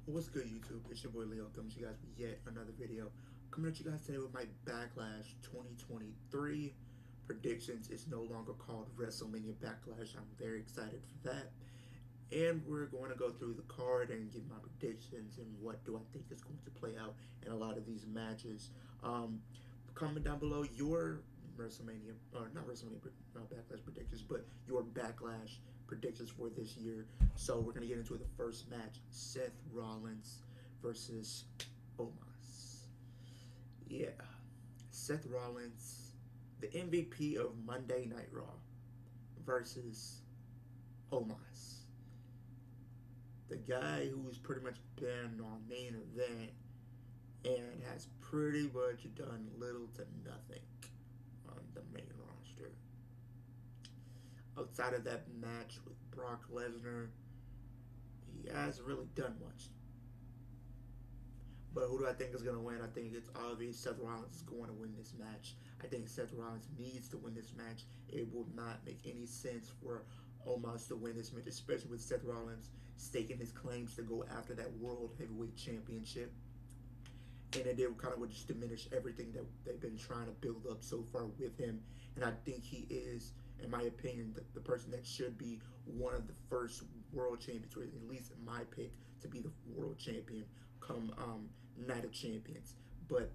What's good, YouTube? It's your boy Leo coming to you guys with yet another video. Coming at you guys today with my Backlash 2023 predictions. It's no longer called WrestleMania Backlash. I'm very excited for that. And we're going to go through the card and give my predictions and what do I think is going to play out in a lot of these matches. Comment down below your WrestleMania, or not WrestleMania Backlash predictions, but your Backlash predictions for this year. So we're going to get into the first match, Seth Rollins versus Omos. Yeah, Seth Rollins, the MVP of Monday Night Raw, versus Omos, the guy who's pretty much been on main event and has pretty much done little to nothing on the main roster. Outside of that match with Brock Lesnar, he hasn't really done much. But who do I think is going to win? I think it's obvious Seth Rollins is going to win this match. I think Seth Rollins needs to win this match. It will not make any sense for Omos to win this match, especially with Seth Rollins staking his claims to go after that World Heavyweight Championship. And it kind of would just diminish everything that they've been trying to build up so far with him. And I think he is, in my opinion, the person that should be one of the first world champions, or at least my pick to be the world champion come Night of Champions. But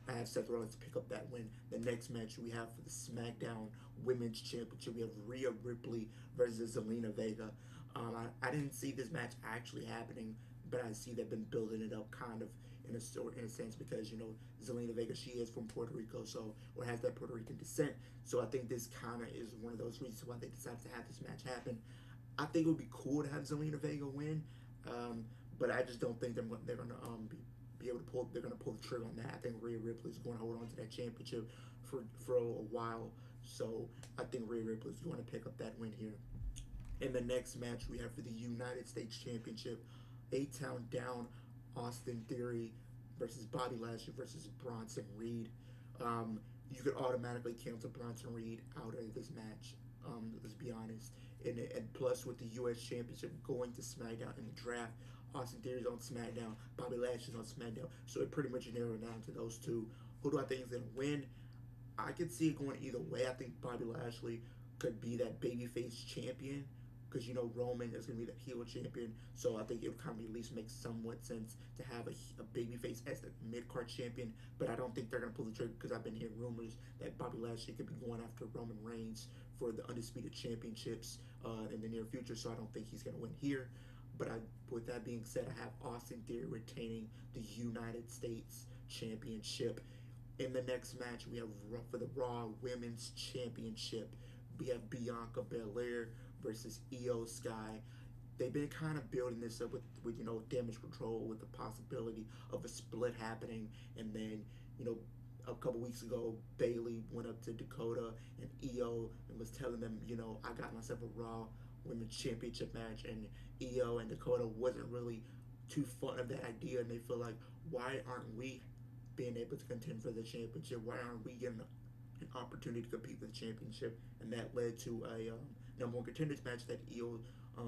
I have Seth Rollins to pick up that win. The next match we have for the SmackDown Women's Championship, we have Rhea Ripley versus Zelina Vega. I didn't see this match actually happening, but I see they've been building it up kind of in a sense because Zelina Vega, she is from Puerto Rico, so or has that Puerto Rican descent. So I think this kind of is one of those reasons why they decided to have this match happen. I think it would be cool to have Zelina Vega win, but I just don't think they're going to be able to pull. They're going to pull the trigger on that. I think Rhea Ripley is going to hold on to that championship for a while. So I think Rhea Ripley is going to pick up that win here. In the next match, we have for the United States Championship, A-Town Down, Austin Theory versus Bobby Lashley versus Bronson Reed. You could automatically cancel Bronson Reed out of this match. Let's be honest. And plus, with the U.S. Championship going to SmackDown in the draft, Austin Theory's on SmackDown, Bobby Lashley's on SmackDown. So it pretty much narrowed down to those two. Who do I think is going to win? I could see it going either way. I think Bobby Lashley could be that babyface champion because Roman is going to be that heel champion. So I think it would kind of at least make somewhat sense to have a babyface as the mid card champion. But I don't think they're going to pull the trigger because I've been hearing rumors that Bobby Lashley could be going after Roman Reigns for the undisputed championships in the near future. So I don't think he's going to win here. But with that being said, I have Austin Theory retaining the United States Championship. In the next match, we have for the Raw Women's Championship, we have Bianca Belair versus Io Sky. They've been kind of building this up with Damage Control, with the possibility of a split happening, and then a couple weeks ago, Bayley went up to Dakota and Io and was telling them, I got myself a Raw Women's Championship match, and Io and Dakota wasn't really too fond of that idea, and they feel like, why aren't we being able to contend for the championship? Why aren't we getting an opportunity to compete for the championship? And that led to a number one contenders match that Io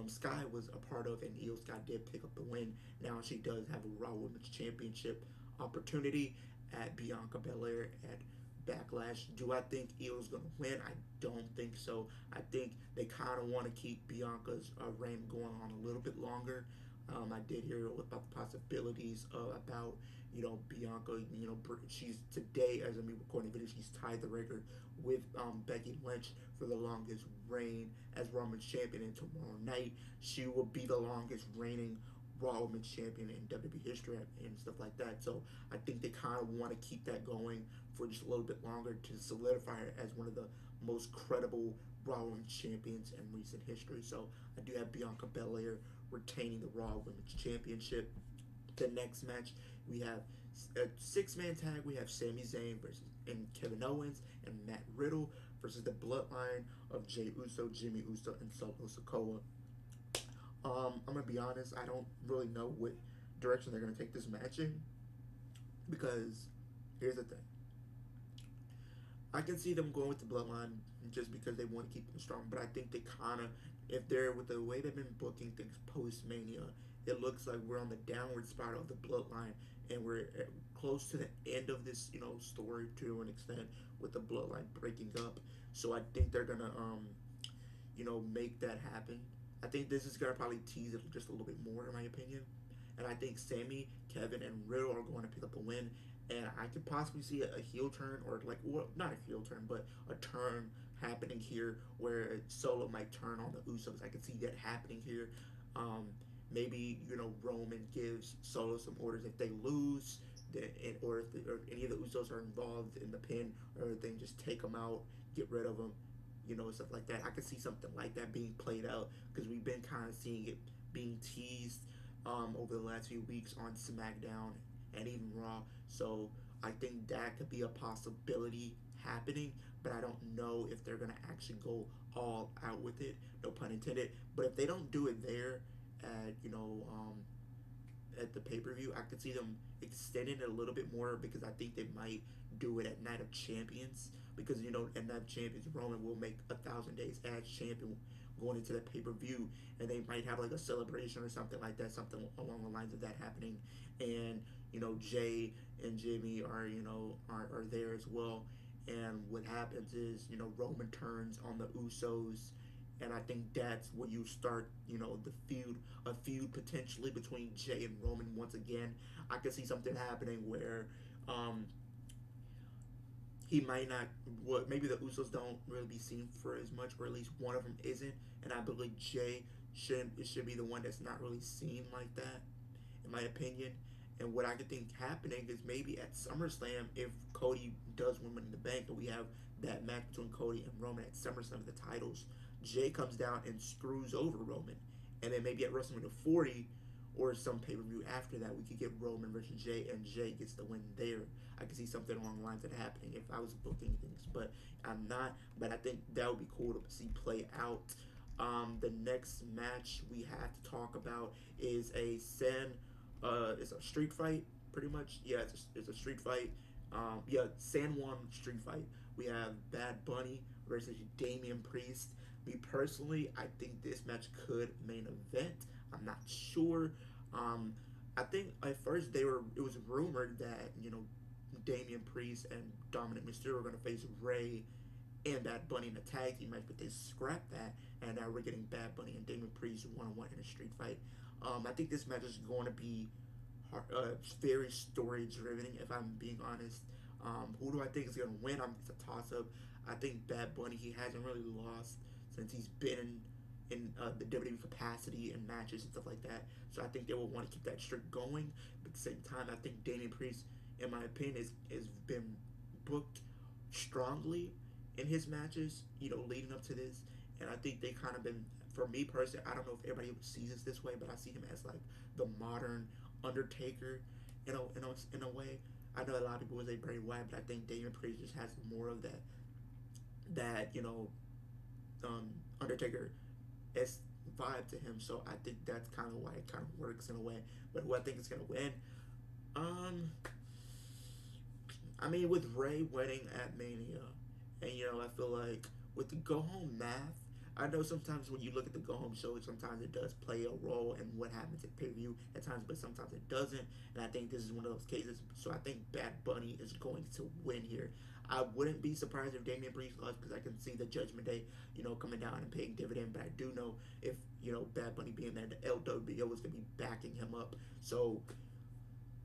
Sky was a part of, and Io Sky did pick up the win. Now she does have a Raw Women's Championship opportunity at Bianca Belair at Backlash. Do I think Io's going to win? I don't think so. I think they kind of want to keep Bianca's reign going on a little bit longer. I did hear about the possibilities about Bianca. She's today, as I'm recording the video, she's tied the record with Becky Lynch for the longest reign as Raw Women's Champion. And tomorrow night, she will be the longest reigning Raw Women's Champion in WWE history and stuff like that. So I think they kind of want to keep that going for just a little bit longer to solidify her as one of the most credible Raw Women's Champions in recent history. So I do have Bianca Belair retaining the Raw Women's Championship. The next match, we have a six-man tag. We have Sami Zayn versus and Kevin Owens and Matt Riddle versus the Bloodline of Jey Uso, Jimmy Uso, and Solo Sikoa. I'm gonna be honest. I don't really know what direction they're gonna take this match in because here's the thing. I can see them going with the Bloodline just because they want to keep them strong, but I think they kind of, if they're with the way they've been booking things post Mania, it looks like we're on the downward spiral of the bloodline, and we're close to the end of this, story to an extent with the bloodline breaking up. So I think they're gonna, make that happen. I think this is gonna probably tease it just a little bit more, in my opinion. And I think Sammy, Kevin, and Riddle are going to pick up the win. And I could possibly see a heel turn, or like, well, not a heel turn, but a turn happening here where Solo might turn on the Usos. I could see that happening here. Um, Maybe Roman gives Solo some orders if they lose, or if or any of the Usos are involved in the pin or everything, just take them out, get rid of them, stuff like that. I could see something like that being played out because we've been kind of seeing it being teased over the last few weeks on SmackDown and even Raw. So I think that could be a possibility happening, but I don't know if they're gonna actually go all out with it. No pun intended. But if they don't do it there at at the pay per view, I could see them extending it a little bit more because I think they might do it at Night of Champions because at Night of Champions Roman will make 1,000 days as champion going into the pay per view, and they might have like a celebration or something like that, something along the lines of that happening, and Jay and Jimmy are are there as well, and what happens is Roman turns on the Usos, and I think that's when you start, the a feud potentially between Jay and Roman once again. I could see something happening where um, he might not. What maybe the Usos don't really be seen for as much, or at least one of them isn't. And I believe Jay should be the one that's not really seen like that, in my opinion. And what I could think happening is maybe at SummerSlam, if Cody does win Money in the Bank, and we have that match between Cody and Roman at SummerSlam for the titles, Jay comes down and screws over Roman, and then maybe at WrestleMania 40 or some pay per view after that, we could get Roman versus Jay, and Jay gets the win there. I could see something along the lines of happening if I was booking things, but I'm not. But I think that would be cool to see play out. The next match we have to talk about is it's a street fight, pretty much. Yeah, it's a street fight. Yeah, San Juan street fight. We have Bad Bunny versus Damian Priest. Me personally, I think this match could main event. I'm not sure. Um, I think at first it was rumored that Damian Priest and Dominic Mysterio were going to face Ray and Bad Bunny in a tag team match, but they scrapped that, and now we're getting Bad Bunny and Damian Priest 1-on-1 in a street fight. I think this match is going to be very story driven, if I'm being honest. Who do I think is going to win? It's a toss up. I think Bad Bunny, he hasn't really lost since he's been in the WWE capacity and matches and stuff like that. So I think they will want to keep that streak going. But at the same time, I think Damian Priest, in my opinion, is been booked strongly in his matches, leading up to this. And I think they kind of been, for me personally, I don't know if everybody sees it this way, but I see him as like the modern Undertaker, in a way. I know a lot of people would say Bray Wyatt, but I think Damian Priest just has more of that Undertaker s vibe to him. So I think that's kind of why it kind of works in a way. But who I think is gonna win? Um, I mean, with Ray winning at Mania, and I feel like with the go home math, I know sometimes when you look at the go home show, sometimes it does play a role in what happens at pay per view at times, but sometimes it doesn't. And I think this is one of those cases. So I think Bad Bunny is going to win here. I wouldn't be surprised if Damian Priest lost because I can see the Judgment Day, coming down and paying dividend. But I do know if Bad Bunny being there, the LWO is going to be backing him up. So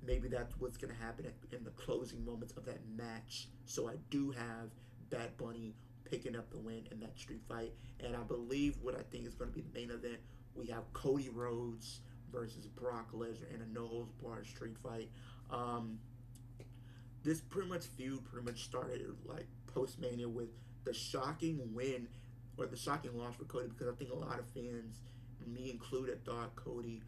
maybe that's what's going to happen in the closing moments of that match. So I do have Bad Bunny picking up the win in that street fight. And I believe what I think is going to be the main event, we have Cody Rhodes versus Brock Lesnar in a no holds barred street fight. Um, this pretty much started like post Mania with the shocking win or the shocking loss for Cody because I think a lot of fans, me included, thought Cody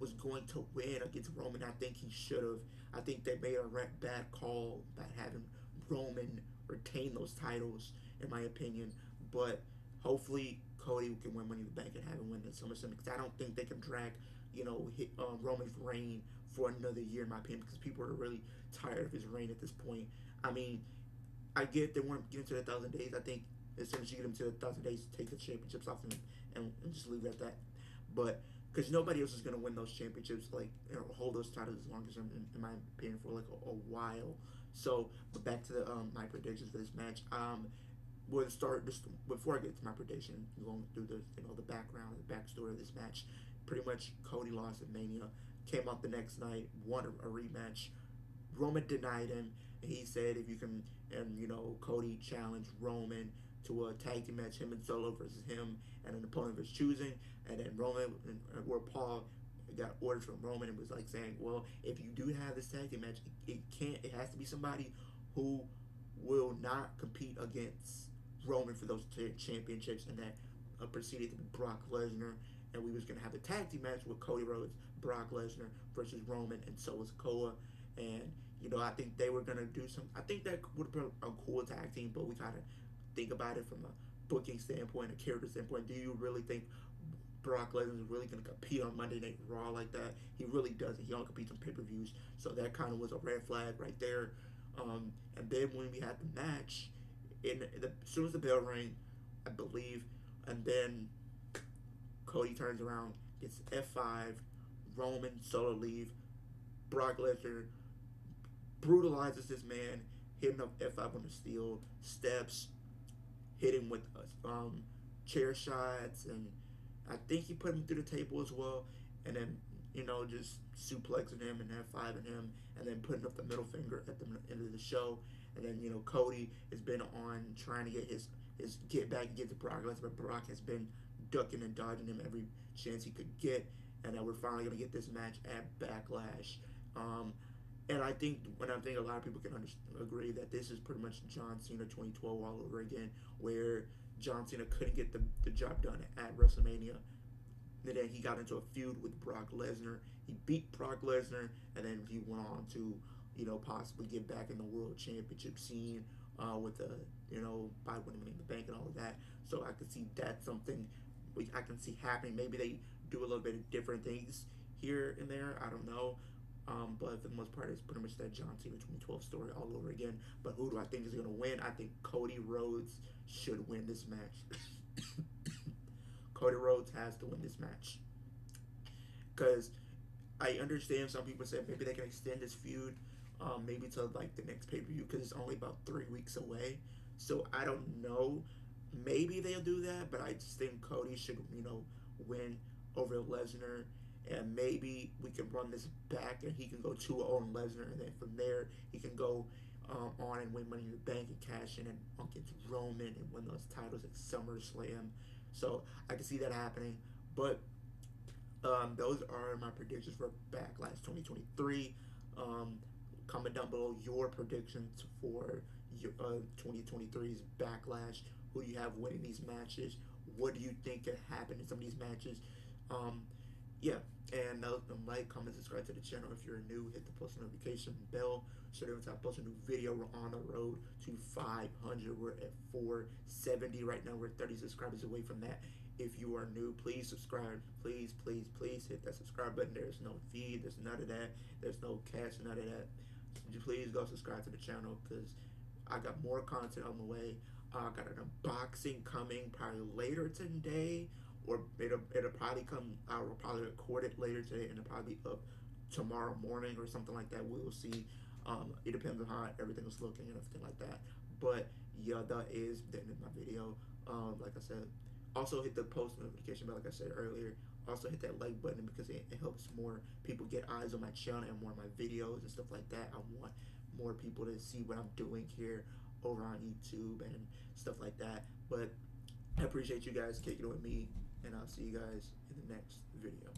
was going to win against Roman. I think he should have. I think they made a bad call by having Roman retain those titles, in my opinion. But hopefully Cody can win Money in the Bank and have him win the SummerSlam because I don't think they can drag, Roman's reign for another year, in my opinion, because people are really tired of his reign at this point. I mean, I get they want to get into the 1,000 days. I think as soon as you get him to the 1,000 days, take the championships off him and just leave it at that. But because nobody else is going to win those championships, like, hold those titles as long as in my opinion, for like a while. So, but back to the my predictions for this match. We'll start just before I get to my prediction. Going through the the background, the backstory of this match. Pretty much, Cody lost at Mania. Came out the next night, won a rematch. Roman denied him, and he said if you can, and Cody challenged Roman to a tag team match, him and Solo versus him and an opponent of his choosing, and then Roman, where Paul got orders from Roman and was like saying, well, if you do have this tag team match, it has to be somebody who will not compete against Roman for those championships, and that proceeded to be Brock Lesnar, and we was gonna have a tag team match with Cody Rhodes, Brock Lesnar versus Roman and Solo Sikoa, and I think they were gonna do some. I think that would have been a cool tag team, but we kind of think about it from a booking standpoint, a character standpoint. Do you really think Brock Lesnar is really going to compete on Monday Night Raw like that? He really doesn't. He only competes on pay-per-views, so that kind of was a red flag right there. And then when we had the match, as soon as the bell rang, I believe, and then Cody turns around, gets F5, Roman Solo leave, Brock Lesnar brutalizes this man, hitting up F5 on the steel steps, hit him with chair shots, and I think he put him through the table as well, and then just suplexing him and F5ing him, and then putting up the middle finger at the end of the show, and then Cody has been on trying to get his get back and get to Brock Lesnar, but Brock has been ducking and dodging him every chance he could get, and we're finally gonna get this match at Backlash. And I think a lot of people can agree that this is pretty much John Cena 2012 all over again, where John Cena couldn't get the job done at WrestleMania. And then he got into a feud with Brock Lesnar. He beat Brock Lesnar, and then he went on to, possibly get back in the World Championship scene with the, by winning the bank and all of that. So I could see that's something I can see happening. Maybe they do a little bit of different things here and there. I don't know. But for the most part, it's pretty much that John Cena 2012 story all over again. But who do I think is going to win? I think Cody Rhodes should win this match. Cody Rhodes has to win this match. Because I understand some people said maybe they can extend this feud maybe to like the next pay-per-view because it's only about 3 weeks away. So I don't know. Maybe they'll do that, but I just think Cody should, win over Lesnar, and maybe we can run this back and he can go 2-0 on Lesnar, and then from there he can go on and win Money in the Bank and cash in and against Roman and win those titles at SummerSlam. So I can see that happening, but those are my predictions for Backlash 2023. Comment down below your predictions for your 2023's Backlash. Who do you have winning these matches? What do you think could happen in some of these matches? Yeah, and like, comment, subscribe to the channel if you're new. Hit the post notification bell so that every time I post a new video, we're on the road to 500. We're at 470 right now. We're 30 subscribers away from that. If you are new, please subscribe. Please, please, please hit that subscribe button. There's no fee. There's none of that. There's no cash, none of that. Please go subscribe to the channel because I got more content on the way. I got an unboxing coming probably later today, or it'll probably come. I will probably record it later today, and it'll probably be up tomorrow morning or something like that. We'll see. It depends on how everything is looking and everything like that. But yeah, that is the end of my video. Like I said, also hit the post notification bell, like I said earlier. Also hit that like button because it helps more people get eyes on my channel and more of my videos and stuff like that. I want more people to see what I'm doing here over on YouTube and stuff like that. But I appreciate you guys kicking it with me, and I'll see you guys in the next video.